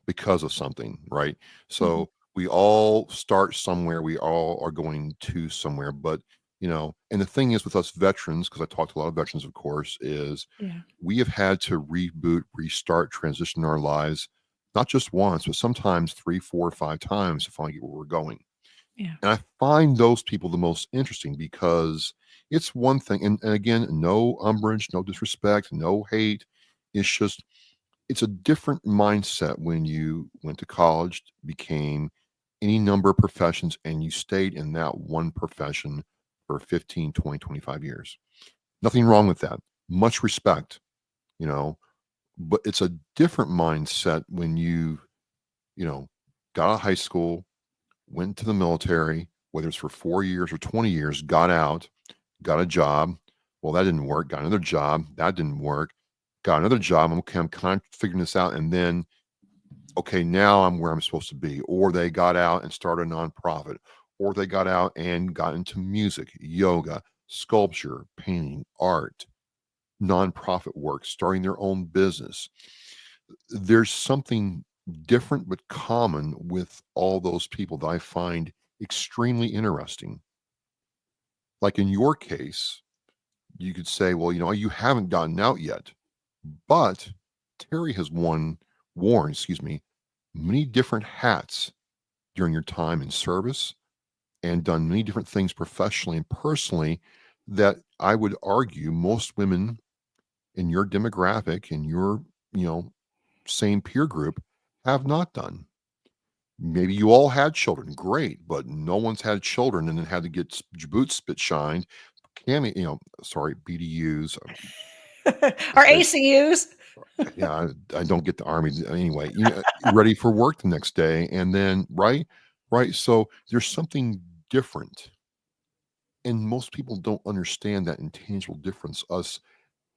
because of something, right? So we all start somewhere, we all are going to somewhere, but and the thing is with us veterans, because I talked to a lot of veterans, of course, is Yeah. we have had to reboot, restart, transition our lives, not just once, but sometimes 3, 4, 5 times to finally get where we're going. Yeah. And I find those people the most interesting because it's one thing, and again, no umbrage, no disrespect, no hate. It's a different mindset when you went to college, became any number of professions, and you stayed in that one profession for 15, 20, 25 years. Nothing wrong with that. Much respect, you know, but it's a different mindset when got out of high school, went to the military, whether it's for 4 years or 20 years, got out, got a job. Well, that didn't work. Got another job. That didn't work. Got another job. Okay, I'm kind of figuring this out. And then, okay, now I'm where I'm supposed to be. Or they got out and started a nonprofit. Or they got out and got into music, yoga, sculpture, painting, art, nonprofit work, starting their own business. There's something different but common with all those people that I find extremely interesting. Like in your case, you could say, well, you haven't gotten out yet, but Terry has worn, excuse me, many different hats during your time in service and done many different things professionally and personally that I would argue most women in your demographic, in your, same peer group have not done. Maybe you all had children, great, but no one's had children and then had to get boots spit shined. Sorry, BDUs. Or ACUs. Yeah, I don't get the army anyway. Ready for work the next day, and then right. So there's something different, and most people don't understand that intangible difference. Us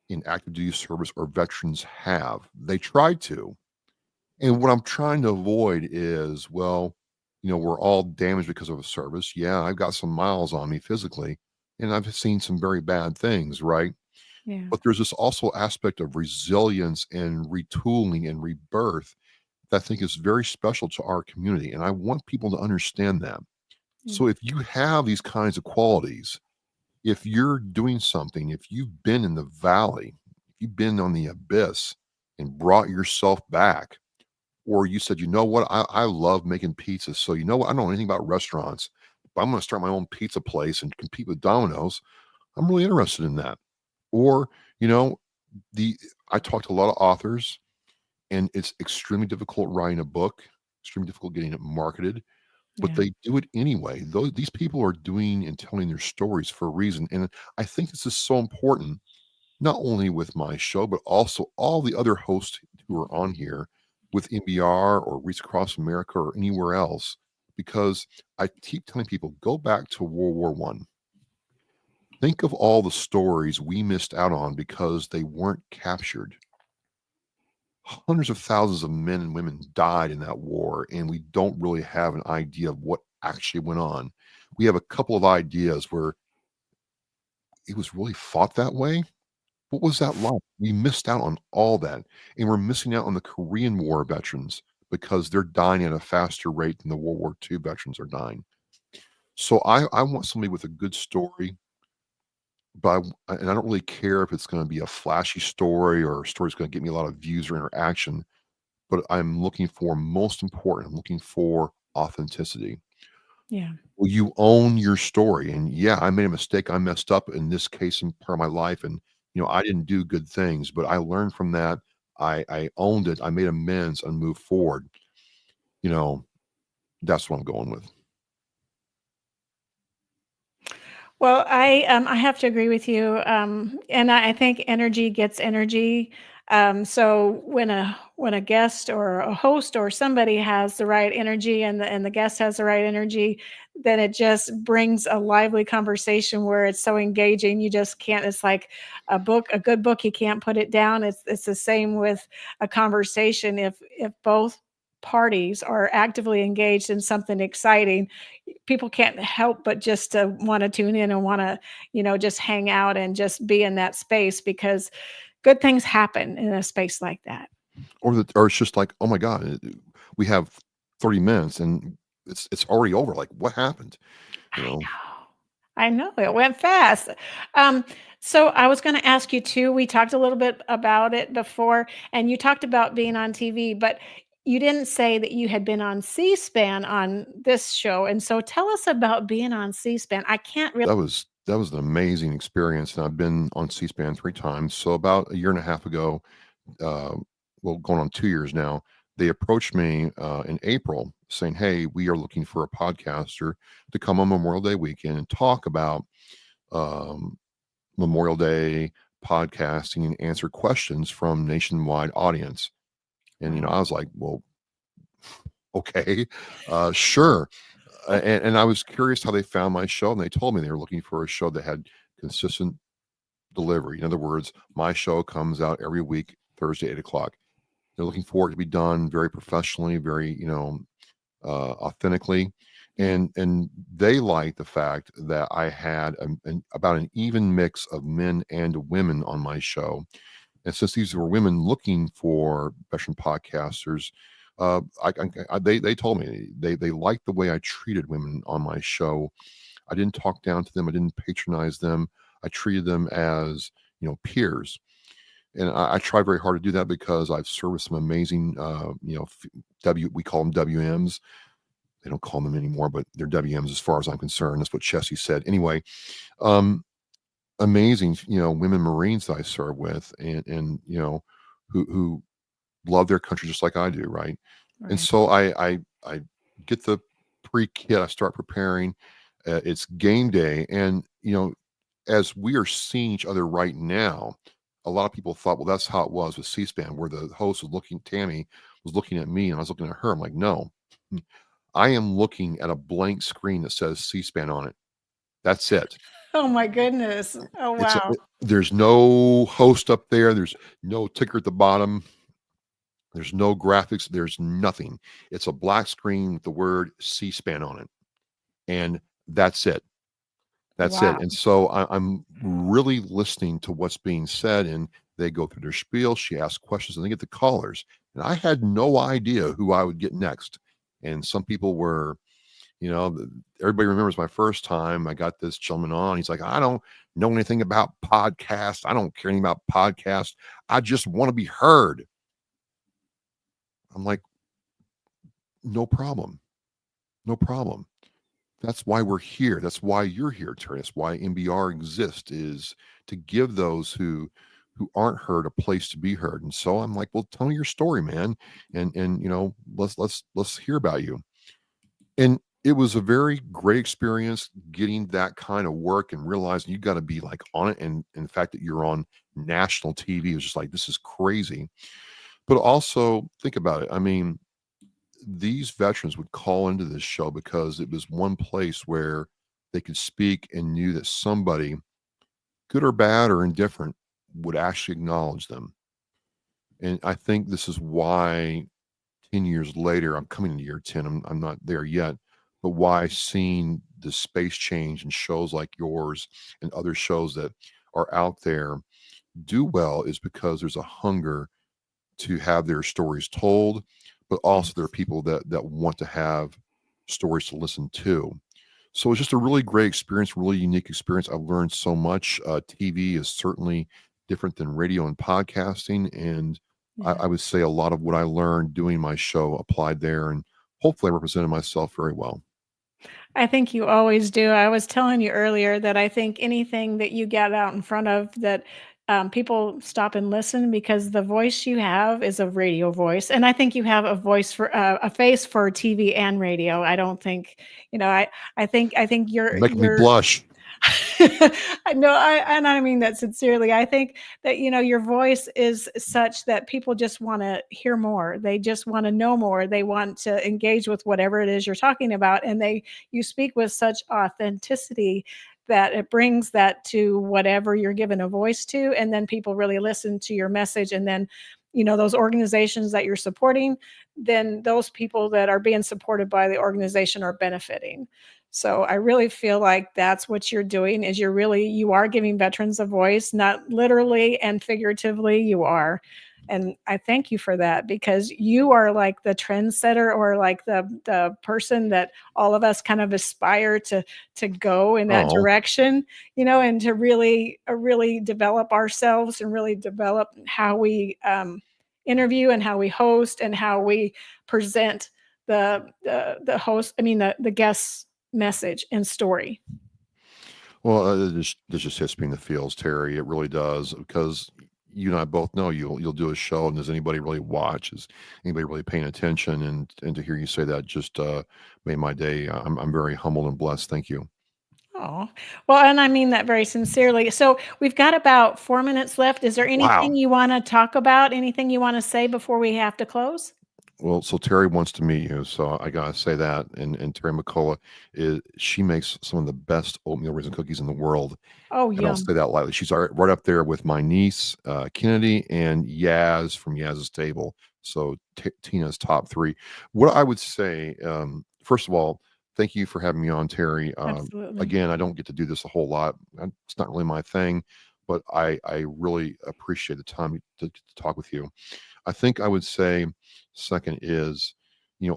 in active duty service or veterans have. They try to, and what I'm trying to avoid is, well, we're all damaged because of a service. Yeah, I've got some miles on me physically, and I've seen some very bad things, right? Yeah. But there's this also aspect of resilience and retooling and rebirth that I think is very special to our community. And I want people to understand that. So if you have these kinds of qualities, if you're doing something, if you've been in the valley, if you've been on the abyss and brought yourself back, or you said, you know what, I love making pizzas. So you know what, I don't know anything about restaurants, but I'm going to start my own pizza place and compete with Domino's. I'm really interested in that. Or, you know, I talk to a lot of authors, and it's extremely difficult writing a book, extremely difficult getting it marketed, but Yeah. they do it anyway. These people are doing and telling their stories for a reason. And I think this is so important, not only with my show, but also all the other hosts who are on here with NBR or Reach Across America or anywhere else, because I keep telling people, go back to World War One. Think of all the stories we missed out on because they weren't captured. Hundreds of thousands of men and women died in that war, and we don't really have an idea of what actually went on. We have a couple of ideas where it was really fought that way. What was that like? We missed out on all that, and we're missing out on the Korean War veterans because they're dying at a faster rate than the World War II veterans are dying. So I want somebody with a good story, but and I don't really care if it's going to be a flashy story or a story's going to get me a lot of views or interaction. But I'm looking for, most important, I'm looking for authenticity. Yeah. Will you own your story? And yeah, I made a mistake. I messed up in this case in part of my life, and I didn't do good things, but I learned from that. I owned it. I made amends and moved forward. You know, that's what I'm going with. Well, I have to agree with you, and I think energy gets energy. So when a guest or a host or somebody has the right energy and the guest has the right energy, then it just brings a lively conversation where it's so engaging. You just can't. It's like a good book. You can't put it down. It's the same with a conversation. If both parties are actively engaged in something exciting, people can't help but just to want to tune in and want to, just hang out and just be in that space because good things happen in a space like that. Or it's just like, oh my God, we have 30 minutes and it's already over. Like, what happened? You I know, know. I know it went fast. Um, so I was going to ask you too. We talked a little bit about it before, and you talked about being on TV, but you didn't say that you had been on C-SPAN on this show. And so tell us about being on C-SPAN. I can't really. that was an amazing experience, and I've been on C-SPAN 3 times. So about a year and a half ago, uh, well, going on 2 years now, they approached me in April saying, "Hey, we are looking for a podcaster to come on Memorial Day weekend and talk about um, Memorial Day podcasting and answer questions from nationwide audience." And Wow. I was like, "Well, okay, sure." And I was curious how they found my show, and they told me they were looking for a show that had consistent delivery. In other words, my show comes out every week, Thursday, 8 o'clock. They're looking for it to be done very professionally, very, authentically. Yeah. And they liked the fact that I had about an even mix of men and women on my show. And since these were women looking for veteran podcasters, they told me they liked the way I treated women on my show. I didn't talk down to them. I didn't patronize them. I treated them as peers, and I try very hard to do that because I've served with some amazing, we call them WMs. They don't call them anymore, but they're WMs as far as I'm concerned. That's what Chessie said. Anyway, um, amazing, women Marines that I serve with, and who love their country just like I do, right? And Right. so I get the pre-kit. I start preparing. It's game day, and as we are seeing each other right now, a lot of people thought, well, that's how it was with C-SPAN, where the host was looking, Tammy was looking at me, and I was looking at her. I'm like, no, I am looking at a blank screen that says C-SPAN on it. That's it. Oh my goodness. Oh wow. There's no host up there. There's no ticker at the bottom. There's no graphics. There's nothing. It's a black screen with the word C-SPAN on it, and that's it. That's it. Wow. And so I'm really listening to what's being said, and they go through their spiel. She asks questions, and they get the callers. And I had no idea who I would get next. And some people were, everybody remembers my first time. I got this gentleman on. He's like, I don't know anything about podcasts. I don't care anything about podcasts. I just want to be heard. I'm like, no problem. No problem. That's why we're here. That's why you're here, Terry. That's why MBR exists, is to give those who aren't heard a place to be heard. And so I'm like, well, tell me your story, man, and let's hear about you. And it was a very great experience getting that kind of work and realizing you got to be like on it. And the fact that you're on national TV was just like, this is crazy. But also think about it. I mean, these veterans would call into this show because it was one place where they could speak and knew that somebody, good or bad or indifferent, would actually acknowledge them. And I think this is why 10 years later, I'm coming into year 10, I'm not there yet, but why seeing the space change and shows like yours and other shows that are out there do well is because there's a hunger to have their stories told, but also there are Yes. people that want to have stories to listen to. So it's just a really great experience, really unique experience. I've learned so much. TV is certainly different than radio and podcasting. And Yeah. I would say a lot of what I learned doing my show applied there. And hopefully I represented myself very well. I think you always do. I was telling you earlier that I think anything that you get out in front of that people stop and listen because the voice you have is a radio voice, and I think you have a voice for a face for TV and radio. I don't think, I think Making me you're blush. I know, and I mean that sincerely. I think that your voice is such that people just want to hear more. They just want to know more. They want to engage with whatever it is you're talking about, and you speak with such authenticity that it brings that to whatever you're given a voice to, and then people really listen to your message, and then those organizations that you're supporting, then those people that are being supported by the organization are benefiting. So I really feel like that's what you're doing is you are giving veterans a voice, not literally and figuratively, you are. And I thank you for that because you are like the trendsetter or like the person that all of us kind of aspire to go in that Oh, direction, and to really develop ourselves and really develop how we interview and how we host and how we present the host, the guests message and story. well, this just hits me in the feels, Terry. It really does because you and I both know you'll do a show, and does anybody really watch? Is anybody really paying attention? And to hear you say that just made my day. I'm very humbled and blessed. Thank you. Oh, well, and I mean that very sincerely. So we've got about 4 minutes left. Is there anything Wow. you want to talk about? Anything you want to say before we have to close? Well, so Terry wants to meet you, so I gotta say that. And Terry McCullough she makes some of the best oatmeal raisin cookies in the world. Oh, I don't yum. say that lightly. She's right up there with my niece, Kennedy, and Yaz from Yaz's Table. So Tina's top three. What I would say, first of all, thank you for having me on, Terry. Absolutely. Again, I don't get to do this a whole lot. It's not really my thing, but I really appreciate the time to talk with you. I think I would say second is,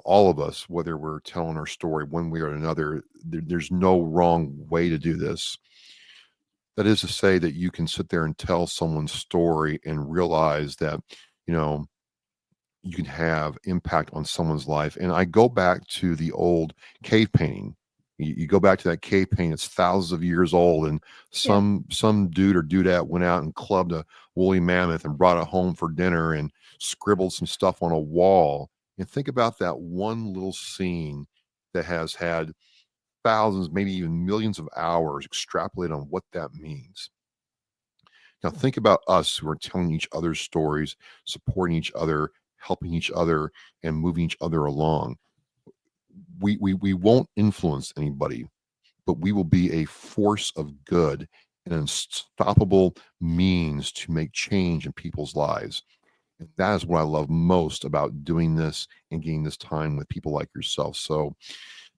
all of us, whether we're telling our story one way or another, there's no wrong way to do this. That is to say that you can sit there and tell someone's story and realize that, you can have impact on someone's life. And I go back to the old cave painting. You go back to that cave painting, it's thousands of years old, and Yeah. some dude or dudette went out and clubbed a woolly mammoth and brought it home for dinner and scribbled some stuff on a wall. And think about that one little scene that has had thousands, maybe even millions of hours extrapolate on what that means. Now think about us who are telling each other's stories, supporting each other, helping each other, and moving each other along. We won't influence anybody, but we will be a force of good, an unstoppable means to make change in people's lives. And that is what I love most about doing this and getting this time with people like yourself. So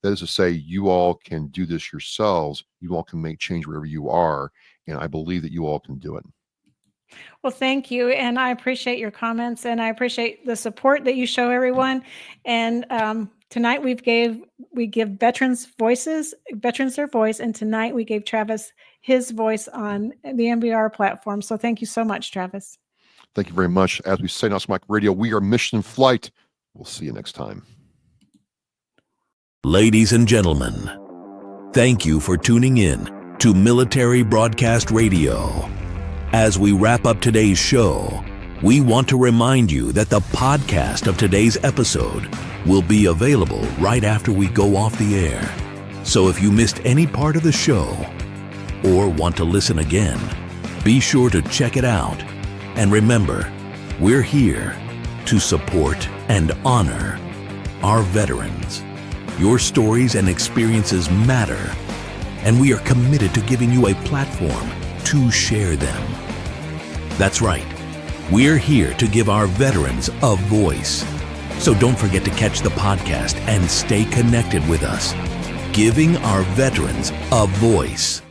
that is to say, you all can do this yourselves. You all can make change wherever you are. And I believe that you all can do it. Well, thank you. And I appreciate your comments and I appreciate the support that you show everyone. And tonight we give veterans their voice. And tonight we gave Travis his voice on the MBR platform. So thank you so much, Travis. Thank you very much. As we say on Smack Radio, we are mission in flight. We'll see you next time. Ladies and gentlemen, thank you for tuning in to Military Broadcast Radio. As we wrap up today's show, we want to remind you that the podcast of today's episode will be available right after we go off the air. So if you missed any part of the show or want to listen again, be sure to check it out. And remember, we're here to support and honor our veterans. Your stories and experiences matter, and we are committed to giving you a platform to share them. That's right. We're here to give our veterans a voice. So don't forget to catch the podcast and stay connected with us. Giving our veterans a voice.